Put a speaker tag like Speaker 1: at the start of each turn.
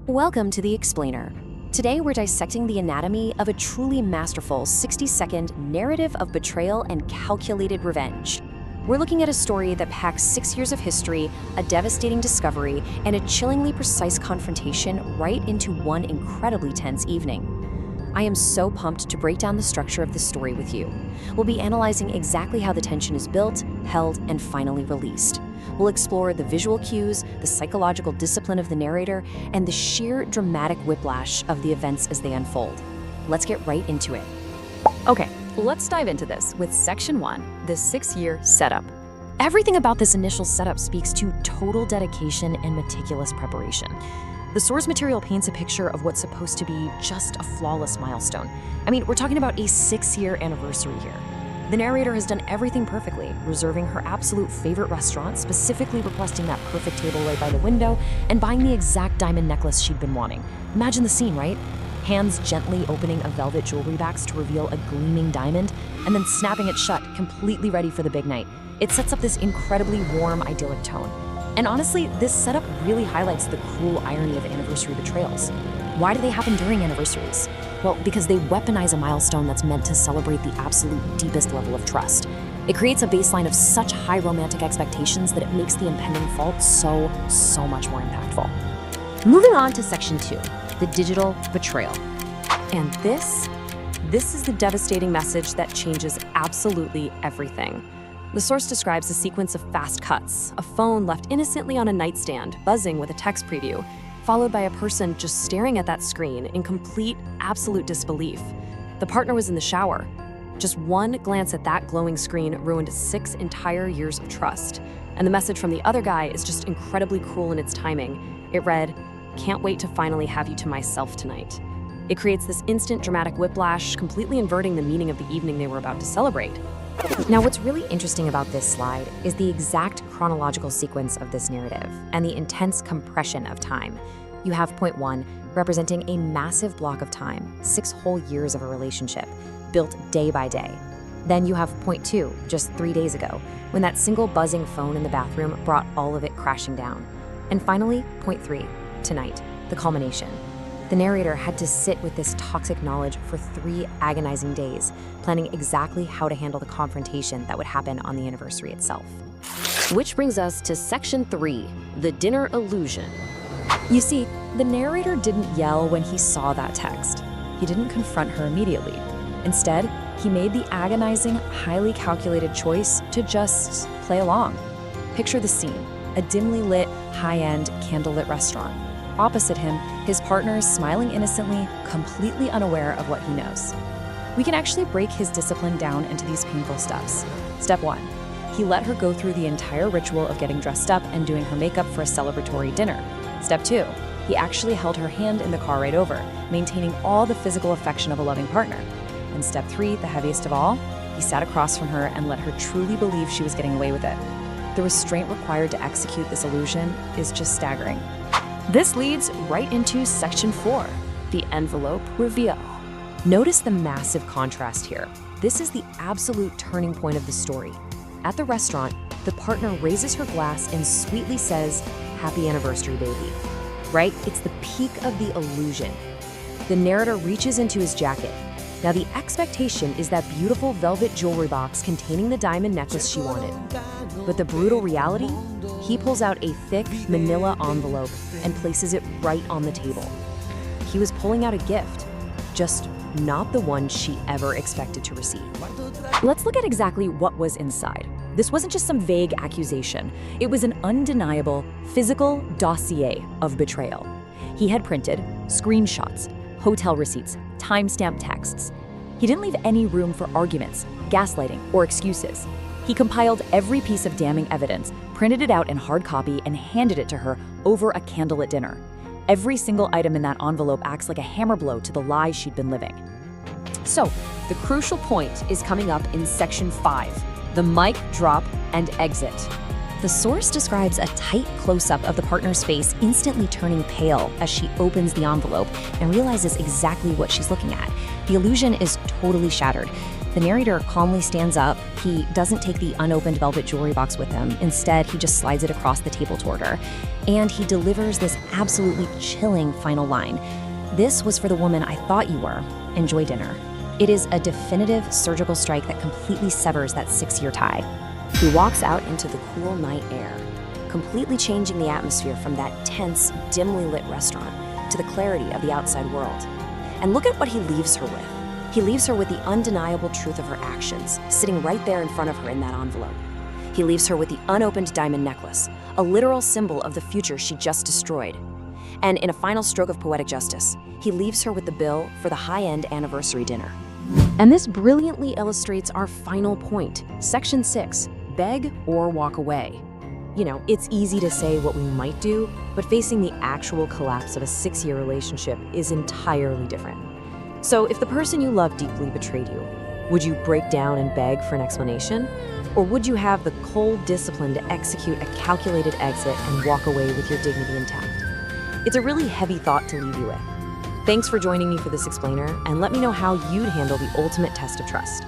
Speaker 1: Welcome to The Explainer. Today we're dissecting the anatomy of a truly masterful 60-second narrative of betrayal and calculated revenge. We're looking at a story that packs 6 years of history, a devastating discovery, and a chillingly precise confrontation right into one incredibly tense evening. I am so pumped to break down the structure of this story with you. We'll be analyzing exactly how the tension is built, held, and finally released. We'll explore the visual cues, the psychological discipline of the narrator, and the sheer dramatic whiplash of the events as they unfold. Let's get right into it.
Speaker 2: Okay, let's dive into this with Section 1, the 6-year setup.
Speaker 1: Everything about this initial setup speaks to total dedication and meticulous preparation. The source material paints a picture of what's supposed to be just a flawless milestone. I mean, we're talking about a 6-year anniversary here. The narrator has done everything perfectly, reserving her absolute favorite restaurant, specifically requesting that perfect table right by the window, and buying the exact diamond necklace she'd been wanting. Imagine the scene, right? Hands gently opening a velvet jewelry box to reveal a gleaming diamond, and then snapping it shut, completely ready for the big night. It sets up this incredibly warm, idyllic tone. And honestly, this setup really highlights the cruel irony of anniversary betrayals. Why do they happen during anniversaries? Well, because they weaponize a milestone that's meant to celebrate the absolute deepest level of trust. It creates a baseline of such high romantic expectations that it makes the impending fault so much more impactful. Moving on to Section 2, the digital betrayal. And this is the devastating message that changes absolutely everything. The source describes a sequence of fast cuts, a phone left innocently on a nightstand, buzzing with a text preview, followed by a person just staring at that screen in complete, absolute disbelief. The partner was in the shower. Just one glance at that glowing screen ruined 6 entire years of trust. And the message from the other guy is just incredibly cruel in its timing. It read, "Can't wait to finally have you to myself tonight." It creates this instant dramatic whiplash, completely inverting the meaning of the evening they were about to celebrate. Now, what's really interesting about this slide is the exact chronological sequence of this narrative and the intense compression of time. You have point 1, representing a massive block of time, 6 whole years of a relationship, built day by day. Then you have point 2, just 3 days ago, when that single buzzing phone in the bathroom brought all of it crashing down. And finally, point 3, tonight, the culmination. The narrator had to sit with this toxic knowledge for 3 agonizing days, planning exactly how to handle the confrontation that would happen on the anniversary itself. Which brings us to Section 3, the dinner illusion. You see, the narrator didn't yell when he saw that text. He didn't confront her immediately. Instead, he made the agonizing, highly calculated choice to just play along. Picture the scene, a dimly lit, high-end, candlelit restaurant. Opposite him, his partner is smiling innocently, completely unaware of what he knows. We can actually break his discipline down into these painful steps. Step 1, he let her go through the entire ritual of getting dressed up and doing her makeup for a celebratory dinner. Step 2, he actually held her hand in the car ride over, maintaining all the physical affection of a loving partner. And Step 3, the heaviest of all, he sat across from her and let her truly believe she was getting away with it. The restraint required to execute this illusion is just staggering. This leads right into Section 4, the envelope reveal. Notice the massive contrast here. This is the absolute turning point of the story. At the restaurant, the partner raises her glass and sweetly says, "Happy anniversary, baby." Right? It's the peak of the illusion. The narrator reaches into his jacket. Now, the expectation is that beautiful velvet jewelry box containing the diamond necklace she wanted. But the brutal reality? He pulls out a thick manila envelope and places it right on the table. He was pulling out a gift, just not the one she ever expected to receive. Let's look at exactly what was inside. This wasn't just some vague accusation. It was an undeniable, physical dossier of betrayal. He had printed screenshots, hotel receipts, timestamp texts. He didn't leave any room for arguments, gaslighting, or excuses. He compiled every piece of damning evidence, printed it out in hard copy, and handed it to her over a candlelit dinner. Every single item in that envelope acts like a hammer blow to the lie she'd been living. So, the crucial point is coming up in Section 5, the mic drop and exit. The source describes a tight close-up of the partner's face instantly turning pale as she opens the envelope and realizes exactly what she's looking at. The illusion is totally shattered. The narrator calmly stands up. He doesn't take the unopened velvet jewelry box with him. Instead, he just slides it across the table toward her. And he delivers this absolutely chilling final line. "This was for the woman I thought you were. Enjoy dinner." It is a definitive surgical strike that completely severs that 6-year tie. He walks out into the cool night air, completely changing the atmosphere from that tense, dimly lit restaurant to the clarity of the outside world. And look at what he leaves her with. He leaves her with the undeniable truth of her actions, sitting right there in front of her in that envelope. He leaves her with the unopened diamond necklace, a literal symbol of the future she just destroyed. And in a final stroke of poetic justice, he leaves her with the bill for the high-end anniversary dinner. And this brilliantly illustrates our final point, Section 6, beg or walk away. You know, it's easy to say what we might do, but facing the actual collapse of a 6-year relationship is entirely different. So if the person you love deeply betrayed you, would you break down and beg for an explanation? Or would you have the cold discipline to execute a calculated exit and walk away with your dignity intact? It's a really heavy thought to leave you with. Thanks for joining me for this explainer, and let me know how you'd handle the ultimate test of trust.